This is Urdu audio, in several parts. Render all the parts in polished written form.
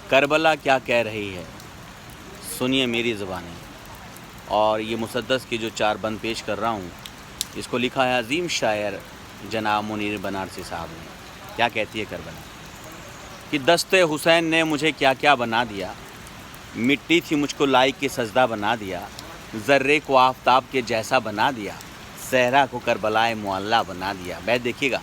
کربلا کیا کہہ رہی ہے، سنیے میری زبانیں۔ اور یہ مسدس کی جو 4 بند پیش کر رہا ہوں، اس کو لکھا ہے عظیم شاعر جناب منیر بنارسی صاحب نے۔ کیا کہتی ہے کربلا کہ دست حسین نے مجھے کیا کیا بنا دیا، مٹی تھی مجھ کو لائق کے سجدہ بنا دیا، ذرے کو آفتاب کے جیسا بنا دیا، صحرا کو کربلائے معلیٰ بنا دیا۔ بیت دیکھیے گا،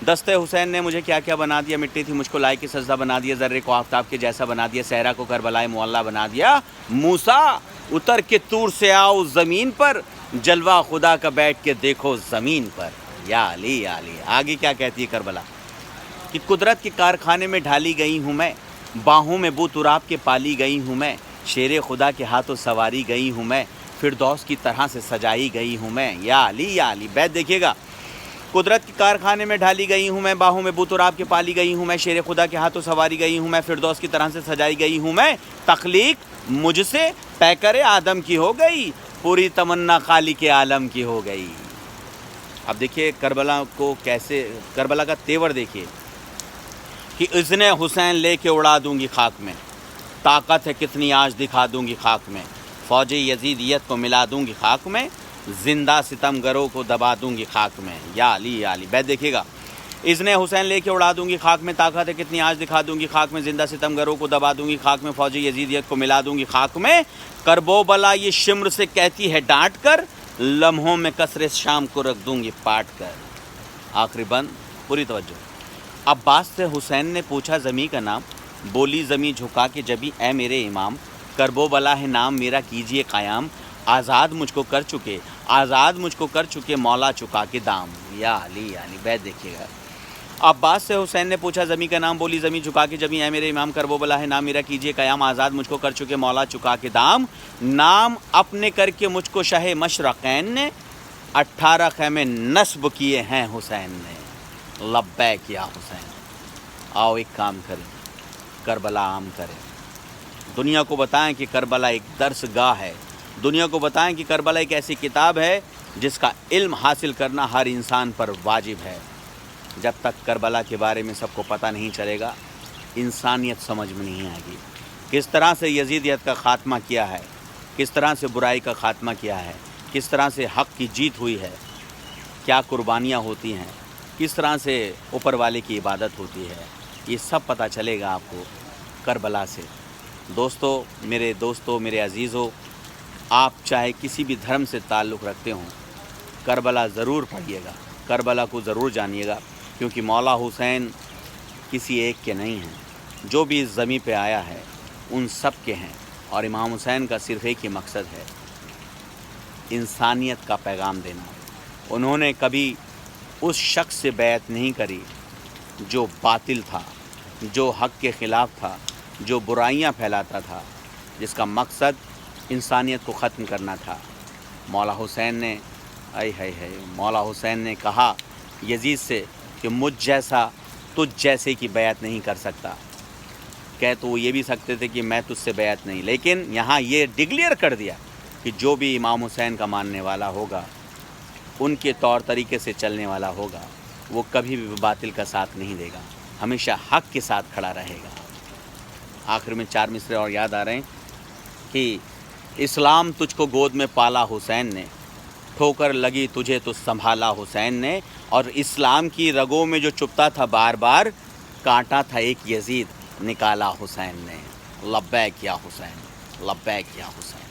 دست حسین نے مجھے کیا کیا بنا دیا، مٹی تھی مجھ کو لائق کے سجدہ بنا دیا، ذرے کو آفتاب کے جیسا بنا دیا، صحرا کو کربلائے معلیٰ بنا دیا۔ موسیٰ اتر کے طور سے آؤ زمین پر، جلوہ خدا کا بیٹھ کے دیکھو زمین پر۔ یا علی یا علی۔ آگے کیا کہتی ہے کربلا کہ قدرت کے کارخانے میں ڈھالی گئی ہوں میں، باہوں میں بو تراب کے پالی گئی ہوں میں، شیر خدا کے ہاتھوں سواری گئی ہوں میں، فردوس کی طرح سے سجائی گئی ہوں میں۔ یا علی یا علی۔ بیت دیکھیے گا، قدرت کے کارخانے میں ڈھالی گئی ہوں میں، باہوں میں بو تراب کے پالی گئی ہوں میں، شیر خدا کے ہاتھوں سواری گئی ہوں میں، فردوس کی طرح سے سجائی گئی ہوں میں، تخلیق مجھ سے پیکر آدم کی ہو گئی، پوری تمنا خالق عالم کی ہو گئی۔ اب دیکھیے کربلا کو کیسے، کربلا کا تیور دیکھیے کہ اذن حسین لے کے اڑا دوں گی خاک میں، طاقت ہے کتنی آج دکھا دوں گی خاک میں، فوج یزیدیت کو ملا دوں گی خاک میں، زندہ ستم گروں کو دبا دوں گی خاک میں۔ یا علی یا علی۔ بیت دیکھیے گا، اذن حسین لے کے اڑا دوں گی خاک میں، طاقت ہے کتنی آج دکھا دوں گی خاک میں، زندہ ستم گروں کو دبا دوں گی خاک میں، فوج یزیدیت کو ملا دوں گی خاک میں، کربو بلا یہ شمر سے کہتی ہے ڈانٹ کر، لمحوں میں کسر شام کو رکھ دوں گی پاٹ کر۔ آخری بند، پوری توجہ۔ عباس سے حسین نے پوچھا زمیں کا نام، بولی زمیں جھکا کے جبھی اے میرے امام، کربو بلا ہے نام میرا کیجئے قیام، آزاد مجھ کو کر چکے، آزاد مجھ کو کر چکے مولا چکا کے دام۔ یا علی یعنی۔ بیت دیکھیے گا، عباس سے حسین نے پوچھا زمیں کا نام، بولی زمیں جھکا کے جبھی اے میرے امام، کربو بلا ہے نام میرا کیجئے قیام، آزاد مجھ کو کر چکے مولا چکا کے دام، نام اپنے کر کے مجھ کو شاہ مشرقین نے، 18 خیمے نصب کیے ہیں حسین نے۔ لبیک یا حسین۔ آؤ ایک کام کریں، کربلا عام کریں، دنیا کو بتائیں کہ کربلا ایک درس گاہ ہے، دنیا کو بتائیں کہ کربلا ایک ایسی کتاب ہے جس کا علم حاصل کرنا ہر انسان پر واجب ہے۔ جب تک کربلا کے بارے میں سب کو پتہ نہیں چلے گا، انسانیت سمجھ میں نہیں آئے گی۔ کس طرح سے یزیدیت کا خاتمہ کیا ہے، کس طرح سے برائی کا خاتمہ کیا ہے، کس طرح سے حق کی جیت ہوئی ہے، کیا قربانیاں ہوتی ہیں، کس طرح سے اوپر والے کی عبادت ہوتی ہے، یہ سب پتہ چلے گا آپ کو کربلا سے۔ دوستو میرے عزیزو، آپ چاہے کسی بھی دھرم سے تعلق رکھتے ہوں، کربلا ضرور پڑھیے گا، کربلا کو ضرور جانیے گا، کیونکہ مولا حسین کسی ایک کے نہیں ہیں، جو بھی اس زمین پہ آیا ہے ان سب کے ہیں، اور امام حسین کا صرف ایک ہی مقصد ہے، انسانیت کا پیغام دینا۔ انہوں نے کبھی اس شخص سے بیعت نہیں کری جو باطل تھا، جو حق کے خلاف تھا، جو برائیاں پھیلاتا تھا، جس کا مقصد انسانیت کو ختم کرنا تھا۔ مولا حسین نے مولا حسین نے کہا یزید سے کہ مجھ جیسا تجھ جیسے کی بیعت نہیں کر سکتا۔ کہہ تو وہ یہ بھی سکتے تھے کہ میں تجھ سے بیعت نہیں، لیکن یہاں یہ ڈکلیئر کر دیا کہ جو بھی امام حسین کا ماننے والا ہوگا، ان کے طور طریقے سے چلنے والا ہوگا، وہ کبھی بھی باطل کا ساتھ نہیں دے گا، ہمیشہ حق کے ساتھ کھڑا رہے گا۔ آخر میں 4 مصرے اور یاد آ رہے ہیں کہ اسلام تجھ کو گود میں پالا حسین نے، ٹھوکر لگی تجھے تو سنبھالا حسین نے، اور اسلام کی رگوں میں جو چپتا تھا بار بار، کانٹا تھا ایک یزید، نکالا حسین نے۔ لبیک یا حسین، لبیک یا حسین۔